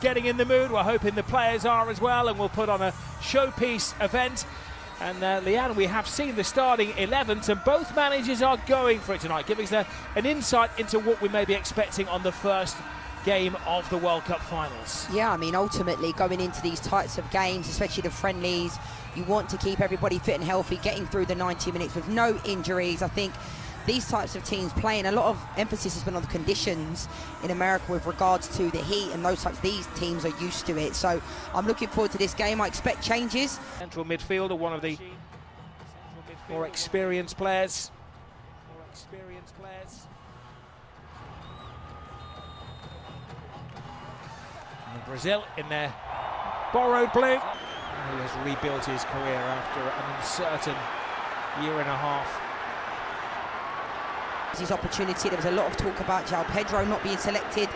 Getting in the mood, we're hoping the players are as well, and we'll put on a showpiece event. And Leanne, we have seen the starting 11s, and both managers are going for it tonight, giving us an insight into what we may be expecting on the first game of the World Cup finals. Yeah, I mean, ultimately going into these types of games, especially the friendlies, you want to keep everybody fit and healthy, getting through the 90 minutes with no injuries. I think these types of teams playing, a lot of emphasis has been on the conditions in America with regards to the heat and those types. These teams are used to it, so I'm looking forward to this game. I expect changes. Central midfielder, one of the more experienced players. And Brazil in their borrowed blue. He has rebuilt his career after an uncertain year and a half. His opportunity. There was a lot of talk about João Pedro not being selected.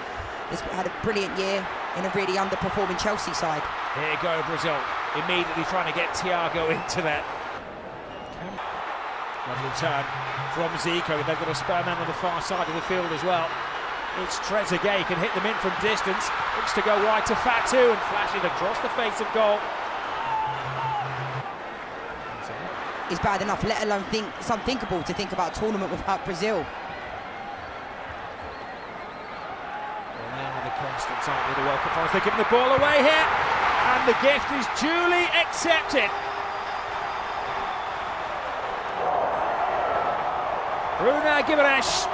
He's had a brilliant year in a really underperforming Chelsea side. Here go Brazil, immediately trying to get Thiago into that. Lovely turn from Zico. They've got a spare man on the far side of the field as well. It's Trezeguet, can hit them in from distance. Looks to go wide to Fatu and flashing across the face of goal. Is bad enough, let alone it's unthinkable to think about a tournament without Brazil. Well, now the constants aren't with the World Cup finals. They're giving the ball away here, and the gift is duly accepted. Bruno Guimaraes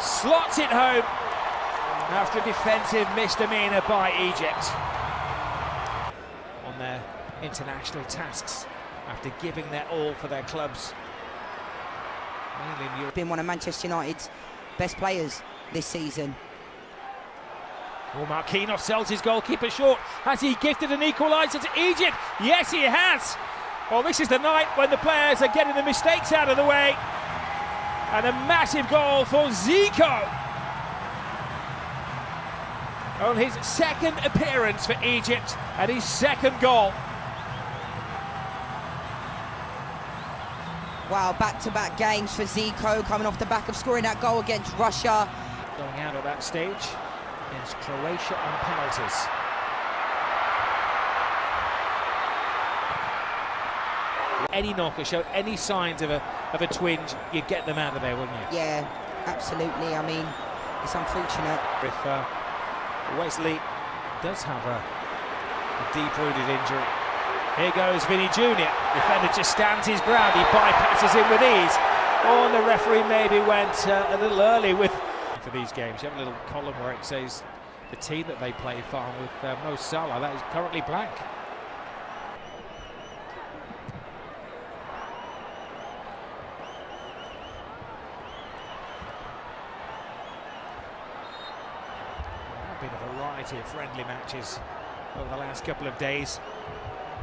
slots it home after a defensive misdemeanor by Egypt. On their international tasks after giving their all for their clubs. Been one of Manchester United's best players this season. Well, Marquinhos sells his goalkeeper short. Has he gifted an equaliser to Egypt? Yes, he has. Well, this is the night when the players are getting the mistakes out of the way. And a massive goal for Zico. On his second appearance for Egypt and his second goal. Wow, back-to-back games for Zico, coming off the back of scoring that goal against Russia. Going out at that stage against Croatia on penalties. Any knocker showed any signs of a twinge, you'd get them out of there, wouldn't you? Yeah, absolutely. I mean, it's unfortunate. If Wesley does have a deep-rooted injury. Here goes Vinny Jr. Defender just stands his ground. He bypasses him with ease. Oh, and the referee maybe went a little early with for these games. You have a little column where it says the team that they play for with Mo Salah. That is currently blank. Been a variety of friendly matches over the last couple of days,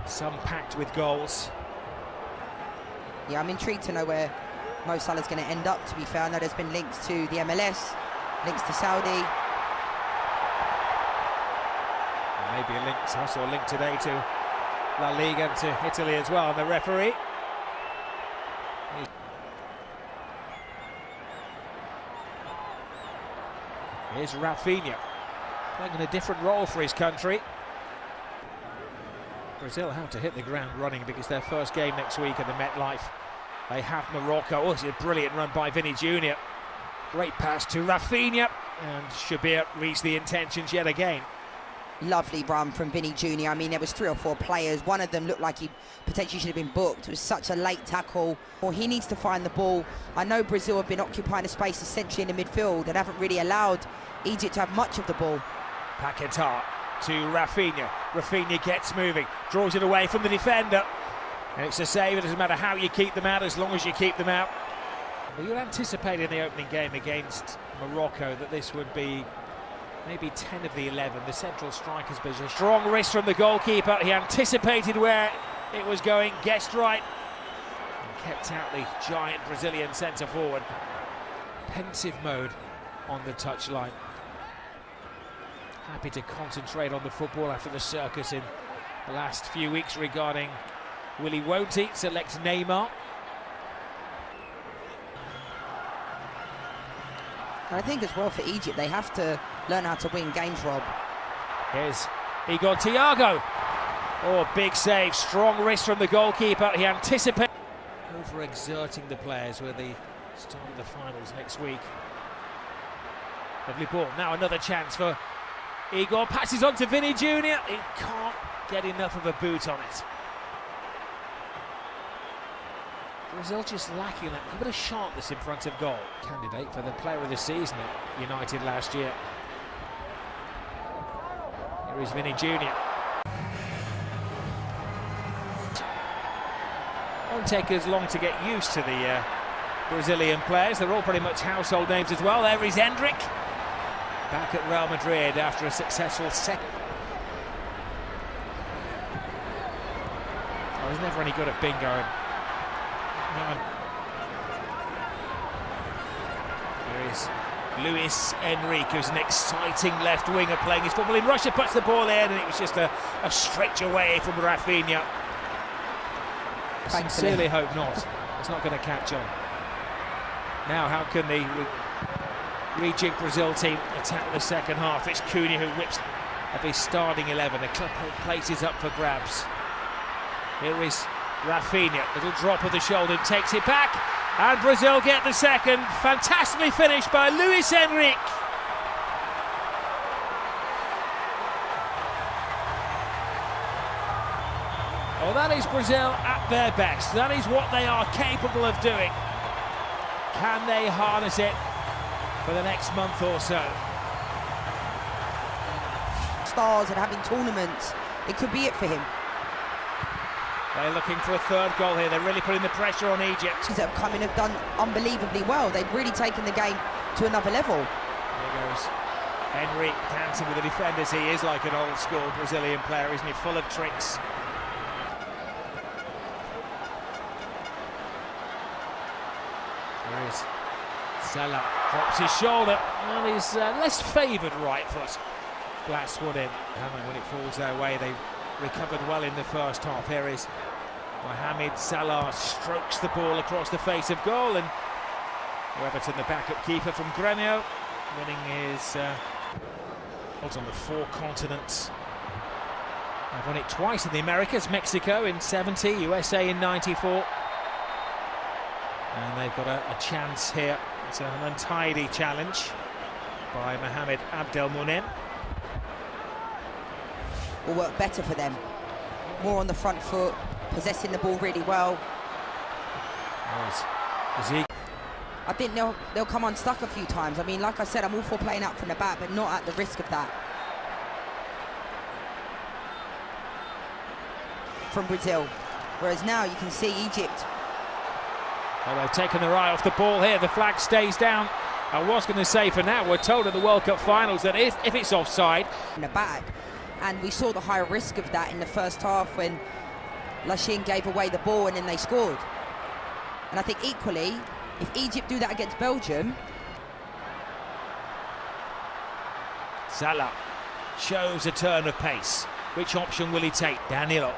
some packed with goals. Yeah, I'm intrigued to know where Mo Salah's going to end up, to be fair. I know there's been links to the MLS, links to Saudi. Maybe a link, I saw a link today to La Liga and to Italy as well, and the referee. Here's Rafinha. Playing in a different role for his country. Brazil have to hit the ground running because their first game next week at the MetLife. They have Morocco. Oh, it's a brilliant run by Vinny Jr. Great pass to Rafinha, and Shabir reached the intentions yet again. Lovely run from Vinny Jr. I mean, there was 3 or 4 players. One of them looked like he potentially should have been booked. It was such a late tackle. Well, he needs to find the ball. I know Brazil have been occupying a space essentially in the midfield and haven't really allowed Egypt to have much of the ball. Paquetá to Rafinha. Rafinha gets moving, draws it away from the defender. And it's a save. It doesn't matter how you keep them out, as long as you keep them out. Well, you'd anticipate in the opening game against Morocco that this would be maybe 10 of the 11, the central striker's position. Strong wrist from the goalkeeper. He anticipated where it was going, guessed right, and kept out the giant Brazilian centre forward. Pensive mode on the touchline. Happy to concentrate on the football after the circus in the last few weeks regarding will he, won't he select Neymar. And I think as well for Egypt, they have to learn how to win games, Rob. Here's Igor Thiago. Oh, big save, strong wrist from the goalkeeper. He anticipated. Overexerting the players with the start of the finals next week. Lovely ball. Now another chance for Igor. Passes on to Vinny Jr. He can't get enough of a boot on it. Brazil just lacking that little bit of sharpness in front of goal. Candidate for the player of the season at United last year. Here is Vinny Jr. Won't take as long to get used to the Brazilian players. They're all pretty much household names as well. There is Endrick, back at Real Madrid after a successful second. I was never any good at bingo. Here is Luis Enrique, who's an exciting left winger playing his football in Russia, puts the ball in, and it was just a stretch away from Rafinha. Sincerely hope not. It's not going to catch on. Now, how can the rejig Brazil team attack the second half? It's Cunha who whips of his starting 11. The club place is up for grabs. Here is Rafinha, little drop of the shoulder, takes it back, and Brazil get the second. Fantastically finished by Luis Enrique. Well, that is Brazil at their best. That is what they are capable of doing. Can they harness it for the next month or so? Stars and having tournaments, it could be it for him. They're looking for a third goal here. They're really putting the pressure on Egypt. That have come in have done unbelievably well. They've really taken the game to another level. There goes Henry dancing with the defenders. He is like an old school Brazilian player, isn't he? Full of tricks. There is Salah, drops his shoulder, and his less favoured right foot blasts one in. And when it falls their way, they recovered well in the first half. Here is Mohamed Salah, strokes the ball across the face of goal, and Everton, the backup keeper from Grêmio, winning his on the 4 continents. They've won it twice in the Americas, Mexico in 70, USA in 94. And they've got a chance here. It's an untidy challenge by Mohamed Abdelmonem. Will work better for them. More on the front foot, possessing the ball really well. Right. I think they'll come unstuck a few times. I mean, like I said, I'm all for playing out from the back, but not at the risk of that. From Brazil. Whereas now you can see Egypt. Well, they've taken their eye off the ball here. The flag stays down. I was going to say, for now, we're told at the World Cup finals that if it's offside. In the back. And we saw the higher risk of that in the first half when Lashin gave away the ball and then they scored. And I think equally, if Egypt do that against Belgium... Salah shows a turn of pace. Which option will he take? Danilo.